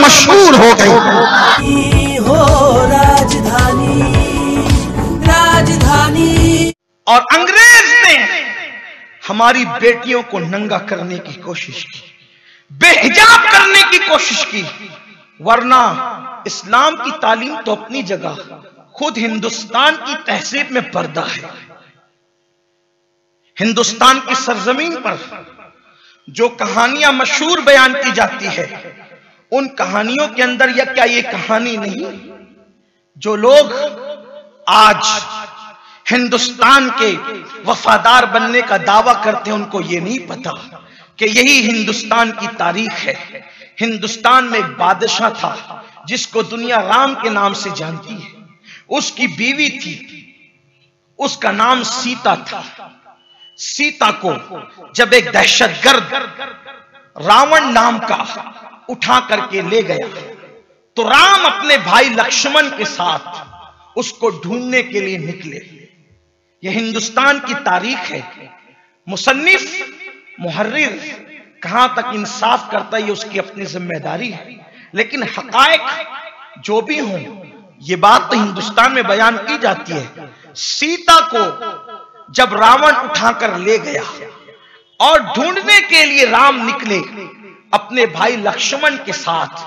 मशहूर हो गई। हो राजधानी राजधानी। और अंग्रेज ने हमारी बेटियों को नंगा करने की कोशिश की, बेहिजाब करने की कोशिश की, वरना इस्लाम की तालीम तो अपनी जगह, खुद हिंदुस्तान की तहजीब में पर्दा है। हिंदुस्तान की सरजमीन पर जो कहानियां मशहूर बयान की जाती है, उन कहानियों के अंदर या क्या ये कहानी नहीं, जो लोग आज हिंदुस्तान के वफादार बनने का दावा करते हैं, उनको ये नहीं पता कि यही हिंदुस्तान की तारीख है। हिंदुस्तान में एक बादशाह था जिसको दुनिया राम के नाम से जानती है। उसकी बीवी थी, उसका नाम सीता था। सीता को जब एक दहशतगर्द रावण नाम का उठा करके ले गया, तो राम अपने भाई लक्ष्मण के साथ उसको ढूंढने के लिए निकले। यह हिंदुस्तान की तारीख है। मुसन्निफ मुहर्रिर कहां तक इंसाफ करता है, ये उसकी अपनी जिम्मेदारी है, लेकिन हकायक जो भी हों, ये बात तो हिंदुस्तान में बयान की जाती है। सीता को जब रावण उठाकर ले गया और ढूंढने के लिए राम निकले अपने भाई लक्ष्मण के साथ,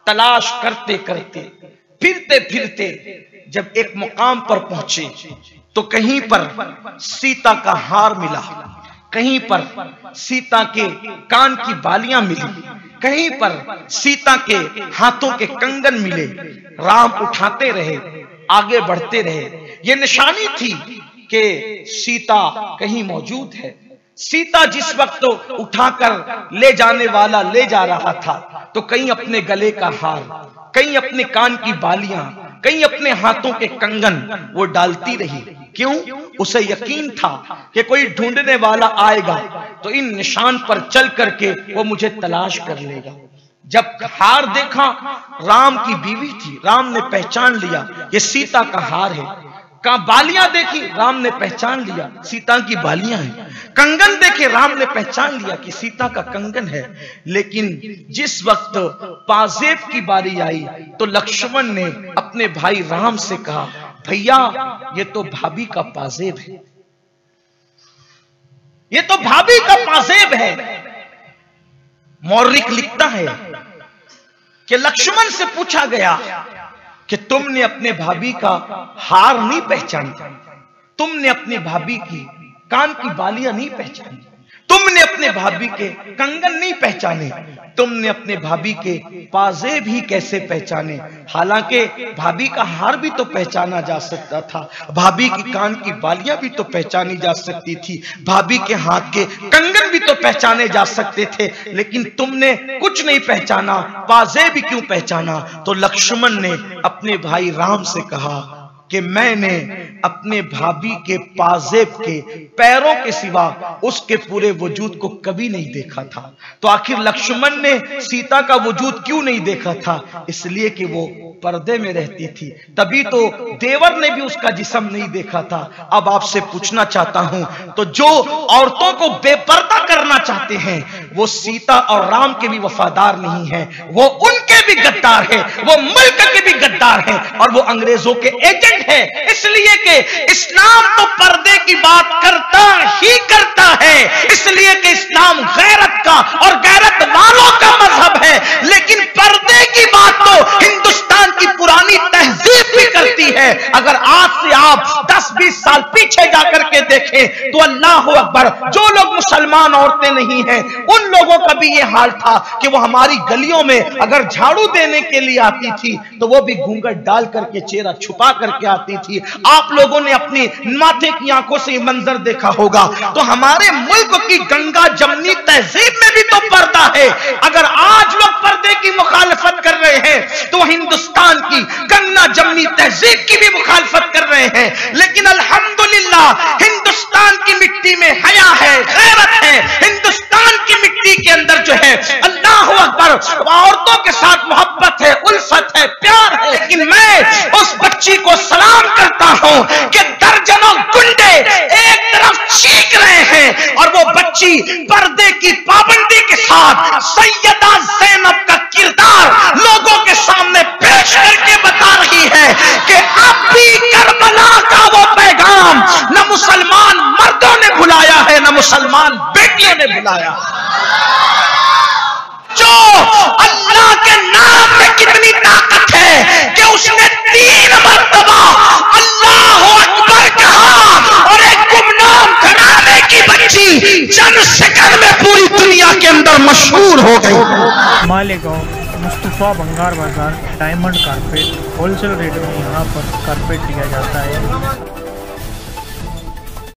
तलाश करते करते फिरते फिरते जब एक मुकाम पर पहुंचे, तो कहीं पर सीता का हार मिला, कहीं पर सीता के कान की बालियां मिली, कहीं पर सीता के हाथों के कंगन मिले। राम उठाते रहे, आगे बढ़ते रहे। यह निशानी थी कि सीता कहीं मौजूद है। सीता जिस वक्त उठाकर ले जाने वाला ले जा रहा था, तो कहीं अपने गले का हार, कहीं अपने कान की बालियां, कहीं अपने हाथों के कंगन वो डालती रही। क्यों? उसे यकीन था कि कोई ढूंढने वाला आएगा तो इन निशान पर चल करके वो मुझे तलाश कर लेगा। जब हार देखा, राम की बीवी थी, राम ने पहचान लिया ये सीता का हार है। कहां बालियां देखी, राम ने पहचान लिया सीता की बालियां हैं। कंगन देखे, राम ने पहचान लिया कि सीता का कंगन है। लेकिन जिस वक्त पाजेब की बारी आई, तो लक्ष्मण ने अपने भाई राम से कहा, भैया ये तो भाभी का पाजेब है, ये तो भाभी का पाजेब है। मौर्रिक लिखता है कि लक्ष्मण से पूछा गया कि तुमने अपने भाभी का हार नहीं पहचाना, तुमने अपनी भाभी की कान की बालियां नहीं पहचानी, तुमने अपने भाभी के कंगन नहीं पहचाने, तुमने अपने भाभी के पाजेब ही कैसे पहचाने? हालांकि भाभी का हार भी तो पहचाना जा सकता था, भाभी की कान की बालियां भी तो पहचानी जा सकती थी, भाभी के हाथ के कंगन भी तो पहचाने जा सकते थे, लेकिन तुमने कुछ नहीं पहचाना, पाजेब भी क्यों पहचाना? तो लक्ष्मण ने अपने भाई राम से कहा कि मैंने अपने भाभी के पाजेब के पैरों के सिवा उसके पूरे वजूद को कभी नहीं देखा था। तो आखिर लक्ष्मण ने सीता का वजूद क्यों नहीं देखा था? इसलिए कि वो पर्दे में रहती थी, तभी तो देवर ने भी उसका जिस्म नहीं देखा था। अब आपसे पूछना चाहता हूं, तो जो औरतों को बेपर्दा करना चाहते हैं, वो सीता और राम के भी वफादार नहीं है, वो उनके भी गद्दार है, वो मुल्क के भी गद्दार है, और वो अंग्रेजों के एजेंट है। इसलिए कि इस्लाम तो पर्दे की बात करता ही करता है, इसलिए कि इस्लाम गैरत का और गैरत वालों का मजहब है। लेकिन पर्दे की बात तो हिंदुस्तान की पुरानी तहजीब भी करती है। अगर आज से आप 10-20 साल पीछे जाकर के देखें तो अल्लाह अकबर, जो लोग मुसलमान औरतें नहीं हैं, उन लोगों का भी ये हाल था कि वो हमारी गलियों में अगर झाड़ू देने के लिए आती थी तो वो भी घूंघट डाल करके, चेहरा छुपा करके आती थी। आप लोगों ने अपनी माथे की आंखों से ये मंजर देखा होगा। तो हमारे मुल्क की गंगा जमनी तहजीब में भी तो पर्दा है। अगर आज लोग पर्दे की मुखालफत कर रहे हैं तो हिंदुस्तान की गंगा जमनी तहजीब की भी मुखालफत कर रहे हैं। लेकिन अल्हम्दुलिल्लाह हिंदुस्तान की मिट्टी में हया है, गैरत है, हिंदुस्तान की मिट्टी के अंदर जो है अल्लाह अकबर, औरतों के साथ मोहब्बत है, उल्फत है, प्यार है। लेकिन मैं उस बच्ची को सलाम करता हूं कि दर्जनों गुंडे एक तरफ चीख रहे हैं और वो बच्ची पर्दे की पाबंदी के साथ सैयदा ज़ैनब का किरदार लोगों मुसलमान बेटियों ने बुलाया। जो अल्लाह के नाम में कितनी ताकत है कि उसने 3 मरतबा अल्लाह अकबर कहा और एक गुमनाम घराने की बच्ची चंद सेकंड में पूरी दुनिया के अंदर मशहूर हो गई। मालेगांव मुस्तफा भंगार बाजार डायमंड कारपेट होलसेल रेट में यहाँ पर कारपेट दिया जाता है।